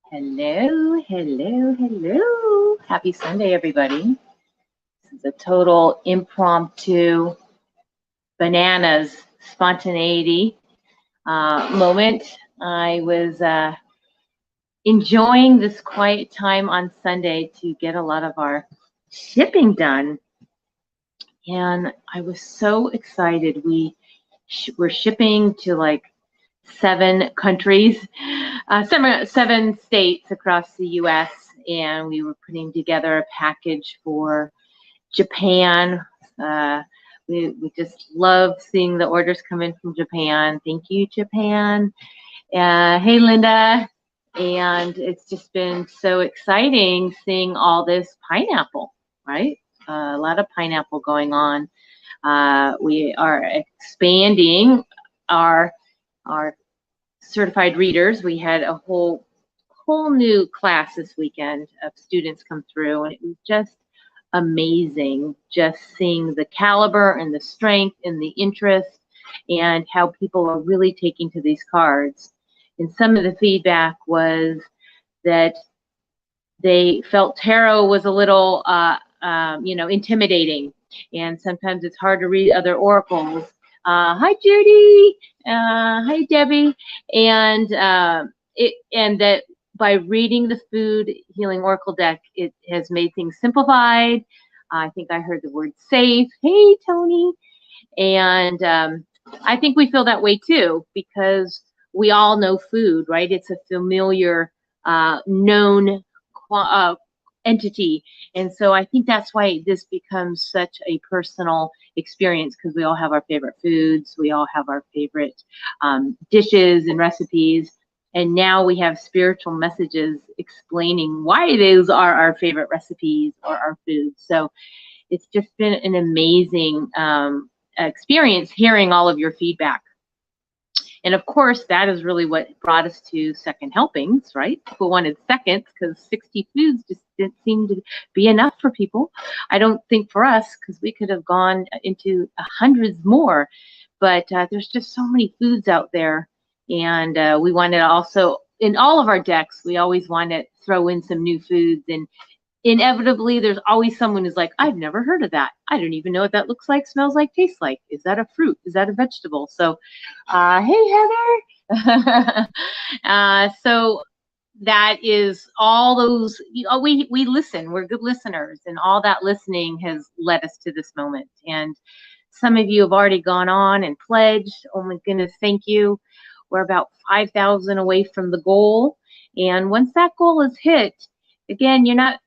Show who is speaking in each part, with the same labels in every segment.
Speaker 1: Hello, hello, hello. Happy Sunday, everybody. This is a total impromptu, bananas, spontaneity moment. I was enjoying this quiet time on Sunday to get a lot of our shipping done. And I was so excited. We're shipping to like 7 countries, seven states across the U.S., and we were putting together a package for Japan. We just love seeing the orders come in from Japan. Thank you, Japan. Hey, Linda. And it's just been so exciting seeing all this pineapple, right? A lot of pineapple going on. We are expanding our certified readers. We had a whole new class this weekend of students come through, and it was just amazing just seeing the caliber and the strength and the interest and how people are really taking to these cards. And some of the feedback was that they felt tarot was a little intimidating, and sometimes it's hard to read other oracles. Hi, Judy. Hi, Debbie. And that by reading the Food Healing Oracle deck, it has made things simplified. I think I heard the word safe. Hey, Tony. And I think we feel that way too, because we all know food, right? It's a familiar, known entity. And so I think that's why this becomes such a personal experience, because we all have our favorite foods. We all have our favorite dishes and recipes. And now we have spiritual messages explaining why those are our favorite recipes or our foods. So it's just been an amazing experience hearing all of your feedback. And of course, that is really what brought us to second helpings, right? People wanted seconds because 60 foods just didn't seem to be enough for people. I don't think for us, because we could have gone into hundreds more, but there's just so many foods out there. And we wanted to also, in all of our decks, we always want to throw in some new foods. And inevitably, there's always someone who's like, I've never heard of that. I don't even know what that looks like, smells like, tastes like. Is that a fruit? Is that a vegetable? So, hey, Heather. So that is all those, we listen. We're good listeners. And all that listening has led us to this moment. And some of you have already gone on and pledged. Oh, my goodness, thank you. We're about 5,000 away from the goal. And once that goal is hit, again, you're not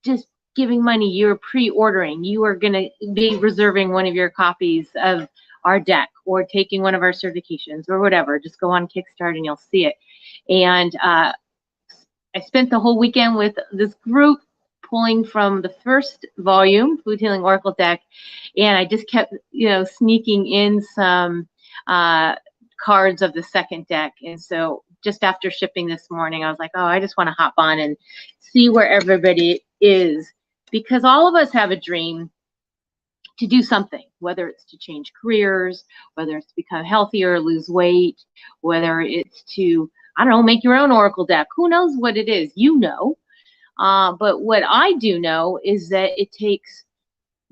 Speaker 1: just giving money, you're pre-ordering. You are going to be reserving one of your copies of our deck or taking one of our certifications or whatever. Just go on Kickstart and you'll see it. And I spent the whole weekend with this group pulling from the first volume, Food Healing Oracle deck, and I just kept, sneaking in some cards of the second deck. And so just after shipping this morning, I was like, oh, I just want to hop on and see where everybody is, because all of us have a dream to do something, whether it's to change careers, whether it's to become healthier, lose weight, whether it's to, I don't know, make your own oracle deck. Who knows what it is? But what I do know is that it takes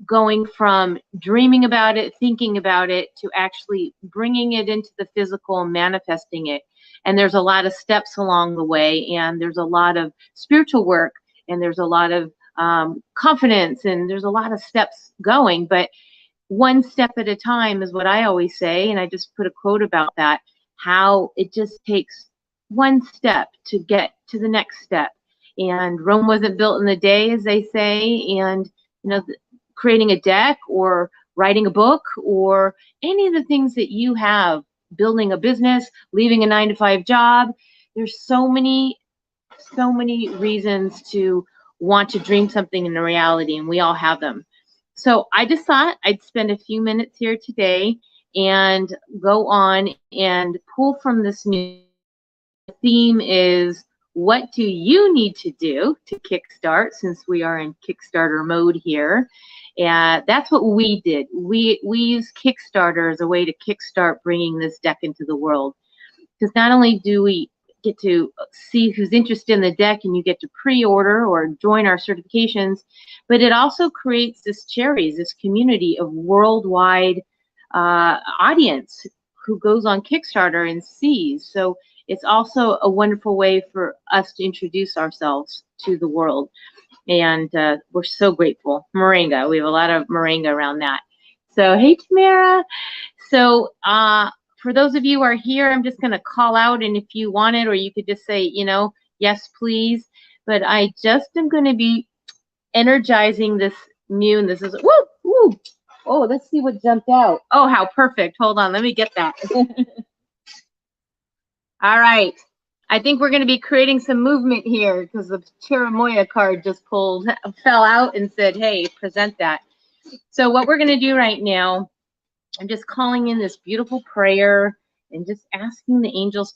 Speaker 1: going from dreaming about it, thinking about it, to actually bringing it into the physical and manifesting it. And there's a lot of steps along the way, and there's a lot of spiritual work, and there's a lot of confidence, and there's a lot of steps going. But one step at a time is what I always say, and I just put a quote about that, how it just takes one step to get to the next step. And Rome wasn't built in a day, as they say, and creating a deck or writing a book or any of the things that you have, building a business, leaving a 9-to-5 job. There's so many reasons to want to dream something into reality, and we all have them. So I just thought I'd spend a few minutes here today and go on and pull from this new theme is, what do you need to do to kickstart, since we are in Kickstarter mode here. And that's what we did. We use Kickstarter as a way to kickstart bringing this deck into the world. Because not only do we get to see who's interested in the deck, and you get to pre-order or join our certifications. But it also creates this cherries, this community of worldwide audience who goes on Kickstarter and sees. So it's also a wonderful way for us to introduce ourselves to the world. And we're so grateful. Moringa, we have a lot of moringa around that. So, hey, Tamara. So for those of you who are here, I'm just going to call out, and if you want it, or you could just say, you know, yes, please. But I just am going to be energizing this new, and this is, woo, woo. Oh, let's see what jumped out. Oh, how perfect. Hold on, let me get that. All right. I think we're going to be creating some movement here because the Chirimoya card just fell out and said, hey, present that. So what we're going to do right now, I'm just calling in this beautiful prayer and just asking the angels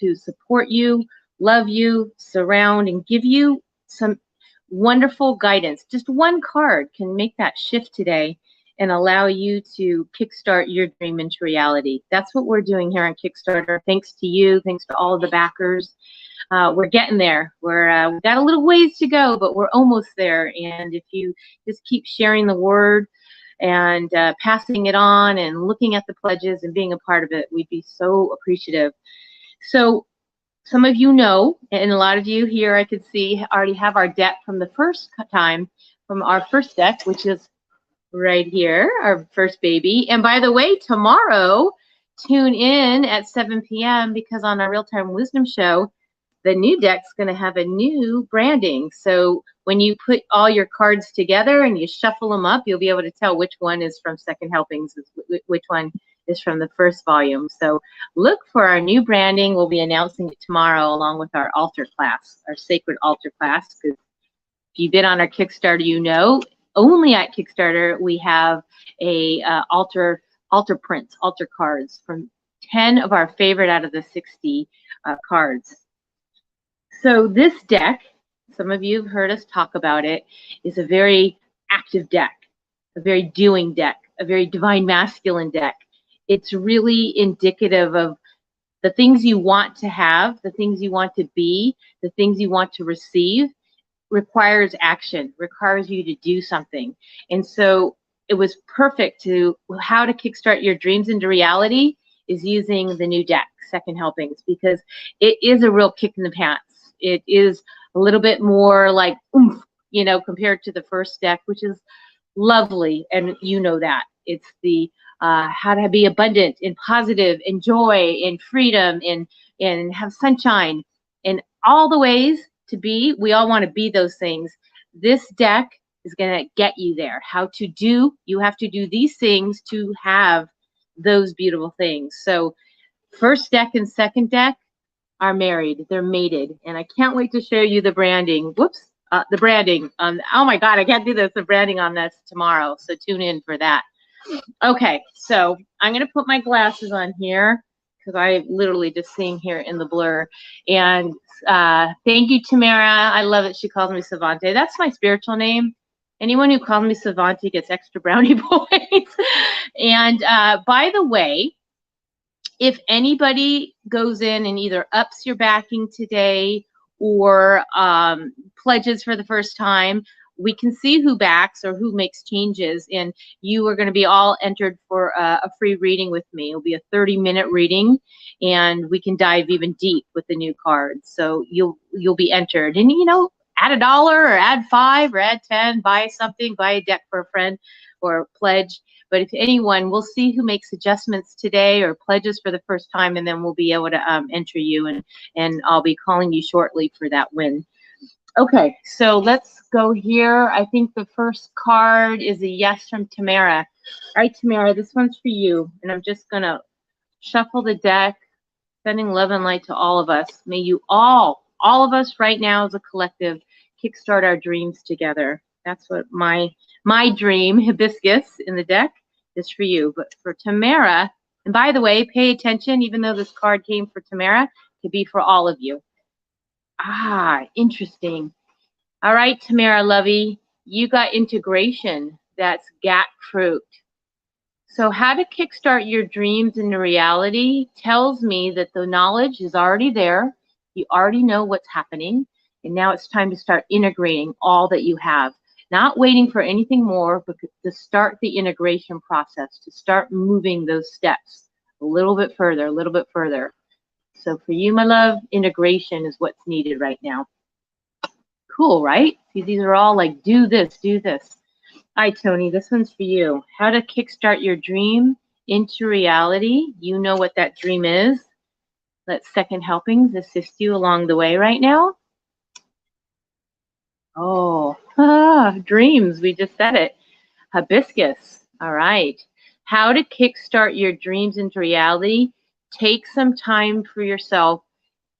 Speaker 1: to support you, love you, surround, and give you some wonderful guidance. Just one card can make that shift today and allow you to kickstart your dream into reality. That's what we're doing here on Kickstarter. Thanks to you, thanks to all of the backers. We're getting there. We've got a little ways to go, but we're almost there. And if you just keep sharing the word and passing it on and looking at the pledges and being a part of it, we'd be so appreciative. So some of you know, and a lot of you here I could see already have our deck from the first time, from our first deck, which is right here, our first baby. And by the way, tomorrow, tune in at 7 p.m. because on our Real-Time Wisdom Show, the new deck's going to have a new branding. So when you put all your cards together and you shuffle them up, you'll be able to tell which one is from Second Helpings, which one is from the first volume. So look for our new branding. We'll be announcing it tomorrow along with our altar class, our sacred altar class. Because if you've been on our Kickstarter, you know, only at Kickstarter we have a altar prints, altar cards from 10 of our favorite out of the 60 cards. So this deck, some of you have heard us talk about it, is a very active deck, a very doing deck, a very divine masculine deck. It's really indicative of the things you want to have, the things you want to be, the things you want to receive. Requires action, requires you to do something. And so it was perfect to how to kickstart your dreams into reality is using the new deck, Second Helpings, because it is a real kick in the pants. It is a little bit more like oomph, you know, compared to the first deck, which is lovely, and you know that. It's the how to be abundant and positive and joy and freedom and have sunshine and all the ways to be. We all want to be those things. This deck is going to get you there. How to do, you have to do these things to have those beautiful things. So first deck and second deck are married. They're mated. And I can't wait to show you the branding. Whoops. The branding. Oh my God, I can't do this. The branding on this tomorrow. So tune in for that. Okay, so I'm going to put my glasses on here because I literally just seeing here in the blur. And thank you, Tamara. I love it. She calls me Savante. That's my spiritual name. Anyone who calls me Savante gets extra brownie points. And by the way, if anybody goes in and either ups your backing today or pledges for the first time, we can see who backs or who makes changes, and you are going to be all entered for a free reading with me. It'll be a 30-minute reading, and we can dive even deep with the new cards. So you'll be entered, and you know, add $1 or add 5 or add 10, buy something, buy a deck for a friend or pledge. But if anyone, we'll see who makes adjustments today or pledges for the first time, and then we'll be able to enter you, and I'll be calling you shortly for that win. Okay, so let's go here. I think the first card is a yes from Tamara. All right, Tamara, this one's for you. And I'm just going to shuffle the deck, sending love and light to all of us. May you all of us right now as a collective, kickstart our dreams together. That's what my dream, hibiscus in the deck, is for you. But for Tamara, and by the way, pay attention, even though this card came for Tamara, it could be for all of you. Ah, interesting. All right, Tamara Lovey, you got integration. That's GAC fruit. So how to kickstart your dreams into reality tells me that the knowledge is already there. You already know what's happening, and now it's time to start integrating all that you have. Not waiting for anything more, but to start the integration process, to start moving those steps a little bit further, a little bit further. So for you, my love, integration is what's needed right now. Cool, right? See, these are all like, do this, do this. Hi, Tony, this one's for you. How to kickstart your dream into reality. You know what that dream is. Let second helpings assist you along the way right now. Oh, dreams. We just said it. Hibiscus. All right. How to kickstart your dreams into reality. Take some time for yourself.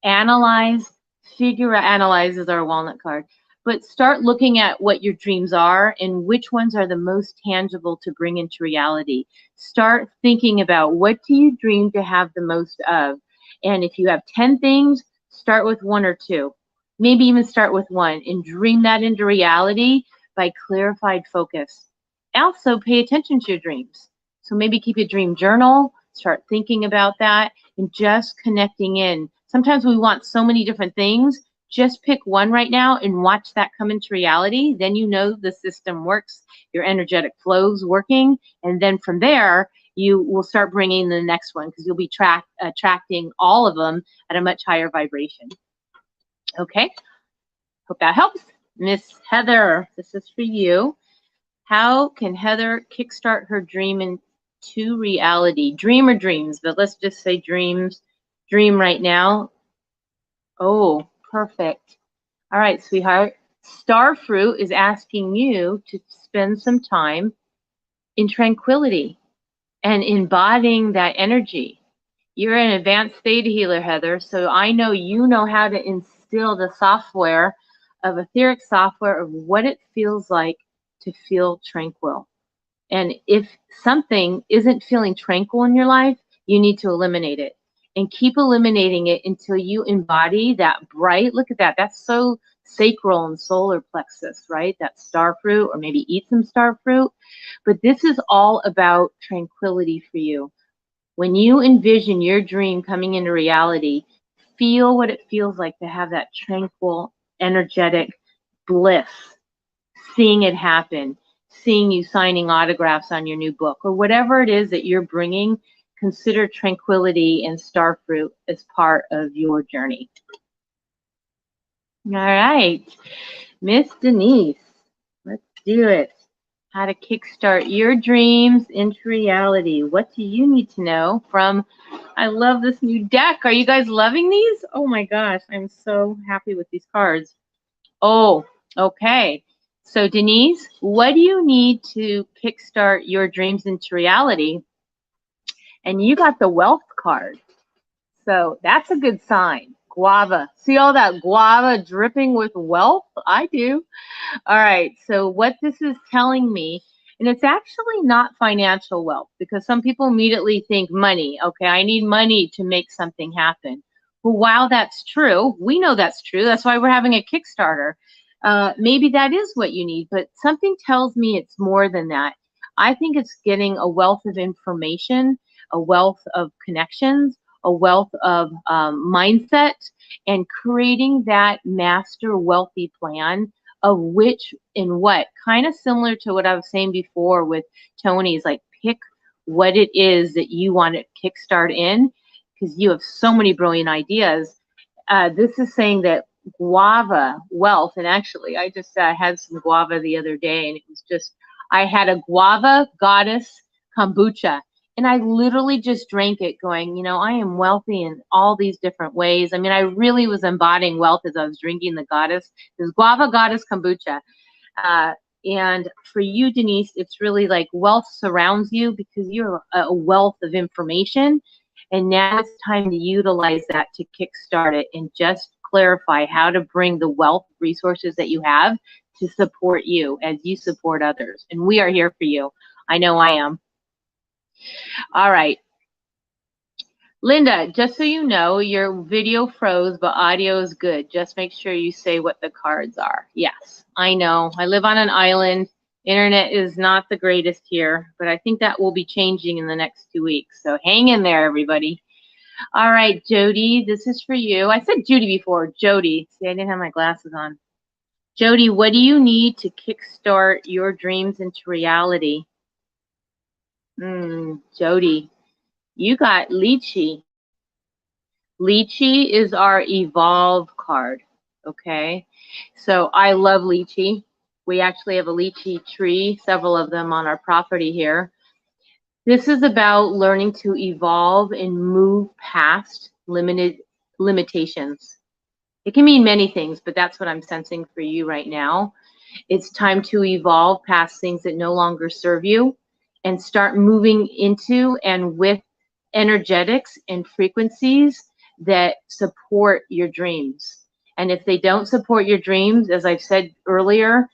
Speaker 1: Analyze, figure out, analyze is our walnut card. But start looking at what your dreams are and which ones are the most tangible to bring into reality. Start thinking about, what do you dream to have the most of? And if you have 10 things, start with 1 or 2. Maybe even start with 1 and dream that into reality by clarified focus. Also, pay attention to your dreams. So maybe keep a dream journal, start thinking about that, and just connecting in. Sometimes we want so many different things. Just pick one right now and watch that come into reality. Then you know the system works, your energetic flow's working, and then from there, you will start bringing the next one because you'll be attracting all of them at a much higher vibration. Okay, hope that helps. Miss Heather, this is for you. How can Heather kickstart her dream into reality? Dream or dreams, but let's just say dreams. Dream right now. Oh, perfect. All right, sweetheart. Starfruit is asking you to spend some time in tranquility and embodying that energy. You're an advanced theta healer, Heather, so I know you know how to instill the software of etheric software of what it feels like to feel tranquil. And if something isn't feeling tranquil in your life, you need to eliminate it. And keep eliminating it until you embody that bright, look at that, that's so sacral and solar plexus, right? That star fruit, or maybe eat some star fruit. But this is all about tranquility for you. When you envision your dream coming into reality, feel what it feels like to have that tranquil, energetic bliss, seeing it happen, seeing you signing autographs on your new book, or whatever it is that you're bringing. Consider tranquility and starfruit as part of your journey. All right, Miss Denise, let's do it. How to kickstart your dreams into reality. What do you need to know from, I love this new deck. Are you guys loving these? Oh my gosh, I'm so happy with these cards. Oh, okay. So Denise, what do you need to kickstart your dreams into reality? And you got the wealth card. So that's a good sign. Guava. See all that guava dripping with wealth? I do. All right. So what this is telling me, and it's actually not financial wealth, because some people immediately think money. Okay, I need money to make something happen. Well, while that's true, we know that's true. That's why we're having a Kickstarter. Maybe that is what you need, but something tells me it's more than that. I think it's getting a wealth of information, a wealth of connections, a wealth of mindset, and creating that master wealthy plan of which and what. Kind of similar to what I was saying before with Tony's, like pick what it is that you want to kickstart in, because you have so many brilliant ideas. This is saying that guava wealth, and actually I just had some guava the other day, and it was just, I had a guava goddess kombucha, and I literally just drank it going, you know, I am wealthy in all these different ways. I mean, I really was embodying wealth as I was drinking the goddess, this guava goddess kombucha. And for you, Denise, it's really like wealth surrounds you because you're a wealth of information. And now it's time to utilize that to kickstart it and just clarify how to bring the wealth resources that you have to support you as you support others. And we are here for you. I know I am. All right. Linda, just so you know, your video froze, but audio is good. Just make sure you say what the cards are. Yes, I know. I live on an island. Internet is not the greatest here, but I think that will be changing in the next 2 weeks. So hang in there, everybody. All right, Jody, this is for you. I said Judy before. Jody. See, I didn't have my glasses on. Jody, what do you need to kickstart your dreams into reality? Jody, you got lychee. Lychee is our evolve card. Okay. So I love lychee. We actually have a lychee tree, several of them on our property here. This is about learning to evolve and move past limited limitations. It can mean many things, but that's what I'm sensing for you right now. It's time to evolve past things that no longer serve you and start moving into and with energetics and frequencies that support your dreams. And if they don't support your dreams, as I've said earlier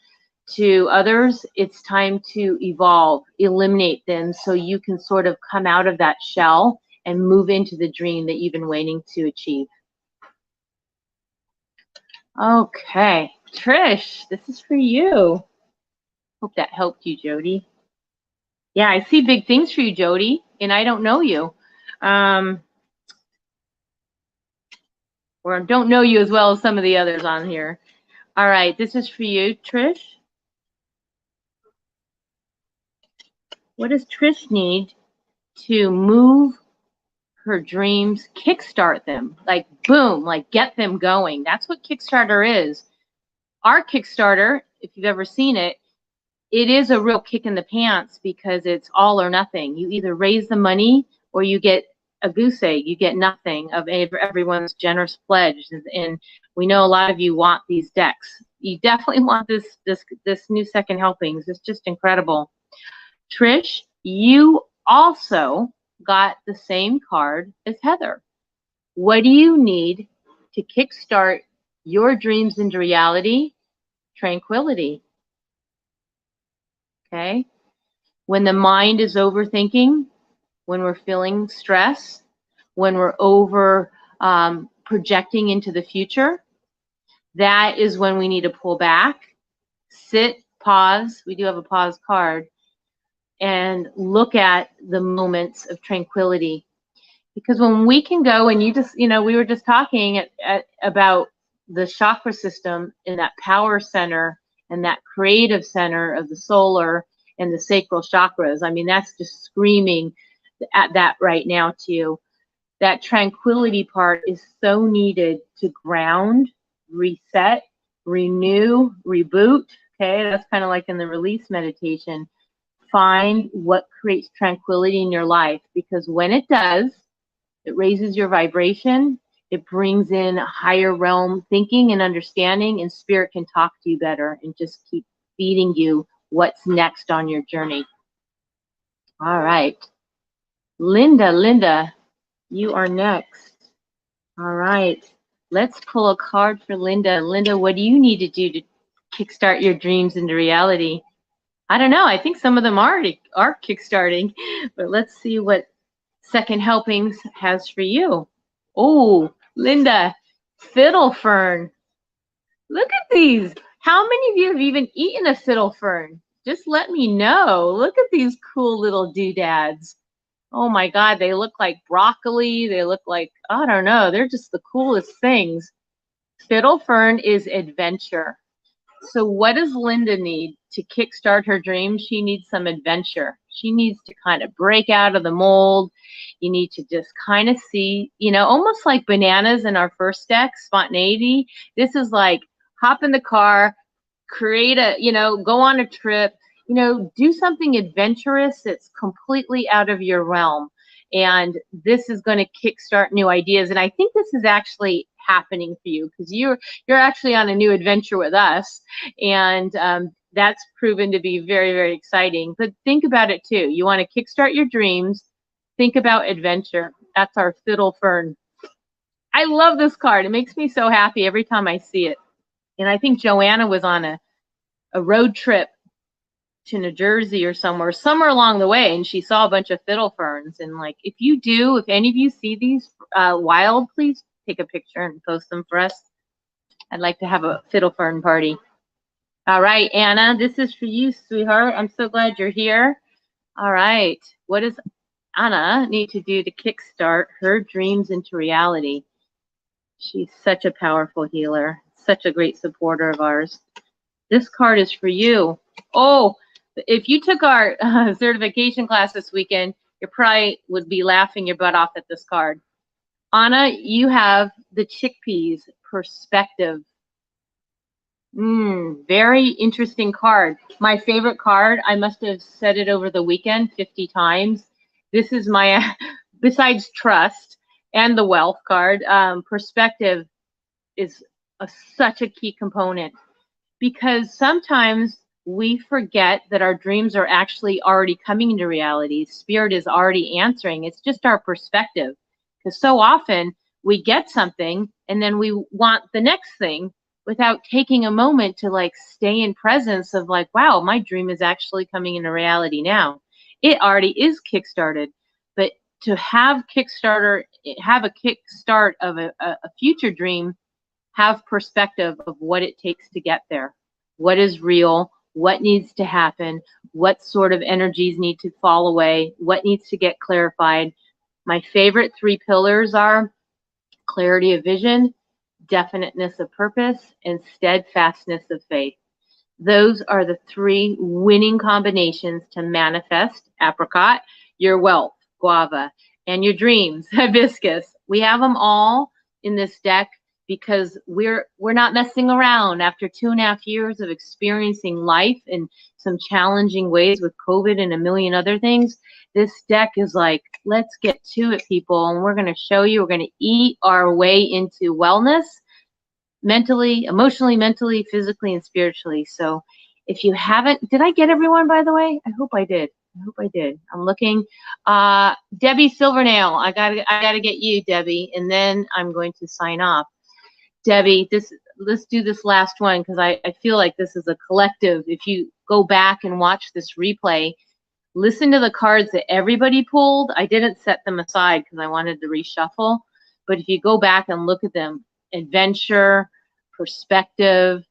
Speaker 1: to others, it's time to evolve, eliminate them so you can sort of come out of that shell and move into the dream that you've been waiting to achieve. Okay, Trish, this is for you. Hope that helped you, Jody. Yeah, I see big things for you, Jody, and I don't know you. Or don't know you as well as some of the others on here. All right, this is for you, Trish. What does Trish need to move her dreams, kickstart them? Like, boom, like get them going. That's what Kickstarter is. Our Kickstarter, if you've ever seen it, it is a real kick in the pants because it's all or nothing. You either raise the money or you get a goose egg. You get nothing of everyone's generous pledge. And we know a lot of you want these decks. You definitely want this new second helpings. It's just incredible. Trish, you also got the same card as Heather. What do you need to kickstart your dreams into reality? Tranquility. Okay. When the mind is overthinking, when we're feeling stress, when we're over projecting into the future, that is when we need to pull back, sit, pause. We do have a pause card, and look at the moments of tranquility. Because when we can go, and you just, we were just talking about the chakra system in that power center and that creative center of the solar and the sacral chakras. I mean, that's just screaming at that right now to you. That tranquility part is so needed to ground, reset, renew, reboot. Okay, that's kind of like in the release meditation. Find what creates tranquility in your life, because when it does, it raises your vibration. It brings in higher realm thinking and understanding, and spirit can talk to you better and just keep feeding you what's next on your journey. All right. Linda, you are next. All right. Let's pull a card for Linda. Linda, what do you need to do to kickstart your dreams into reality? I don't know. I think some of them are kickstarting, but let's see what Second Helpings has for you. Oh, Linda, fiddle fern. Look at these. How many of you have even eaten a fiddle fern? Just let me know. Look at these cool little doodads. Oh my God, they look like broccoli. They look like, I don't know, they're just the coolest things. Fiddle fern is adventure. So what does Linda need to kickstart her dreams? She needs some adventure. She needs to kind of break out of the mold. You need to just kind of see, almost like bananas in our first deck, spontaneity. This is like hop in the car, create go on a trip, do something adventurous that's completely out of your realm. And this is going to kickstart new ideas. And I think this is actually happening for you because you're actually on a new adventure with us. And that's proven to be very, very exciting. But think about it too. You want to kickstart your dreams. Think about adventure. That's our fiddle fern. I love this card. It makes me so happy every time I see it. And I think Joanna was on a road trip to New Jersey or somewhere along the way, and she saw a bunch of fiddle ferns. And like, if any of you see these wild, please take a picture and post them for us. I'd like to have a fiddle fern party. All right, Anna, this is for you, sweetheart. I'm so glad you're here. All right, what is Anna need to do to kickstart her dreams into reality? She's such a powerful healer, such a great supporter of ours. This card is for you. Oh, if you took our certification class this weekend, you probably would be laughing your butt off at this card. Anna, you have the chickpeas perspective. Very interesting card. My favorite card. I must have said it over the weekend 50 times. This is my, besides trust and the wealth card, perspective is such a key component, because sometimes we forget that our dreams are actually already coming into reality. Spirit is already answering. It's just our perspective. Because so often we get something and then we want the next thing without taking a moment to like stay in presence of like, wow, my dream is actually coming into reality now. It already is kickstarted. But to have a kickstart of a future dream, have perspective of what it takes to get there. What is real? What needs to happen? What sort of energies need to fall away? What needs to get clarified? My favorite 3 pillars are clarity of vision, definiteness of purpose, and steadfastness of faith. Those are the 3 winning combinations to manifest apricot, your wealth, guava, and your dreams, hibiscus. We have them all in this deck because we're not messing around. After 2.5 years of experiencing life in some challenging ways with COVID and a million other things, this deck is like, let's get to it, people. And we're going to show you, we're going to eat our way into wellness, mentally, emotionally, mentally, physically, and spiritually. So if you haven't, did I get everyone, by the way? I hope I did. I'm looking. Debbie Silvernail, I gotta get you, Debbie, and then I'm going to sign off. Debbie, let's do this last one, because I feel like this is a collective. If you go back and watch this replay, listen to the cards that everybody pulled. I didn't set them aside because I wanted to reshuffle, but if you go back and look at them, adventure, perspective,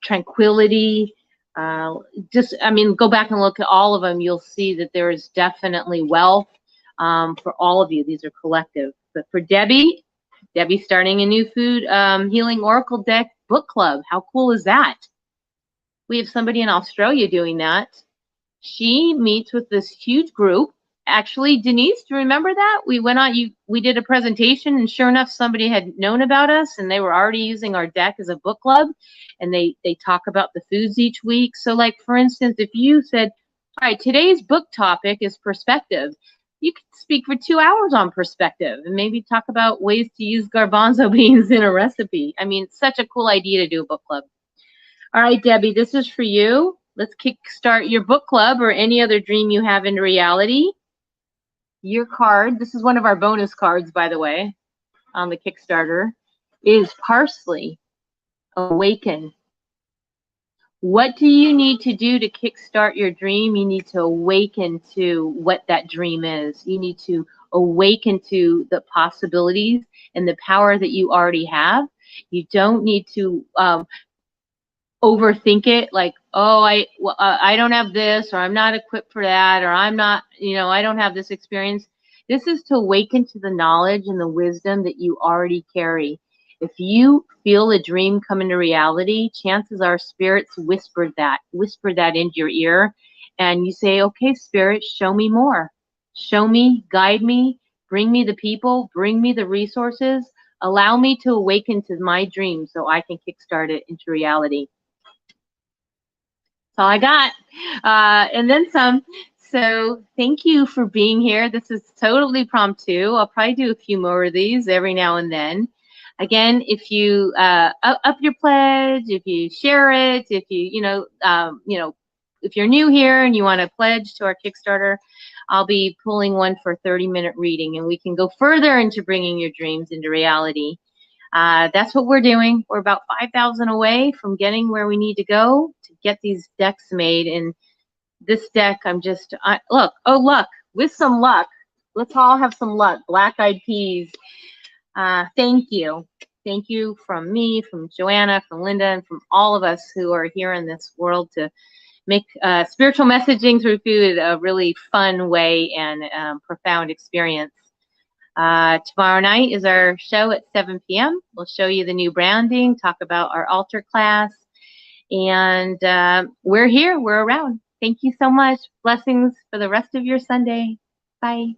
Speaker 1: tranquility, go back and look at all of them. You'll see that there is definitely wealth for all of you. These are collective. But for Debbie starting a new food healing oracle deck book club. How cool is that? We have somebody in Australia doing that. She meets with this huge group. Actually, Denise, do you remember that? We went on, we did a presentation, and sure enough, somebody had known about us, and they were already using our deck as a book club, and they talk about the foods each week. So like, for instance, if you said, all right, today's book topic is perspective, you could speak for 2 hours on perspective and maybe talk about ways to use garbanzo beans in a recipe. I mean, it's such a cool idea to do a book club. All right, Debbie, this is for you. Let's kickstart your book club or any other dream you have into reality. Your card, this is one of our bonus cards, by the way, on the Kickstarter, is Parsley, Awaken. What do you need to do to kickstart your dream? You need to awaken to what that dream is. You need to awaken to the possibilities and the power that you already have. You don't need to overthink it, like, oh, I don't have this, or I'm not equipped for that, or I'm not, I don't have this experience. This is to awaken to the knowledge and the wisdom that you already carry. If you feel a dream come into reality, chances are spirits whisper that into your ear, and you say, okay, spirit, show me more. Show me, guide me, bring me the people, bring me the resources, allow me to awaken to my dream so I can kickstart it into reality. That's all I got, and then some. So thank you for being here. This is totally impromptu. I'll probably do a few more of these every now and then. Again, if you up your pledge, if you share it, if you if you're new here and you want to pledge to our Kickstarter, I'll be pulling one for a 30-minute reading, and we can go further into bringing your dreams into reality. That's what we're doing. We're about 5,000 away from getting where we need to go to get these decks made. And this deck, look, with some luck. Let's all have some luck. Black Eyed Peas. Thank you. Thank you from me, from Joanna, from Linda, and from all of us who are here in this world to make spiritual messaging through food a really fun way and profound experience. Tomorrow night is our show at 7 p.m. We'll show you the new branding, talk about our altar class, and we're here, we're around. Thank you so much. Blessings for the rest of your Sunday. Bye.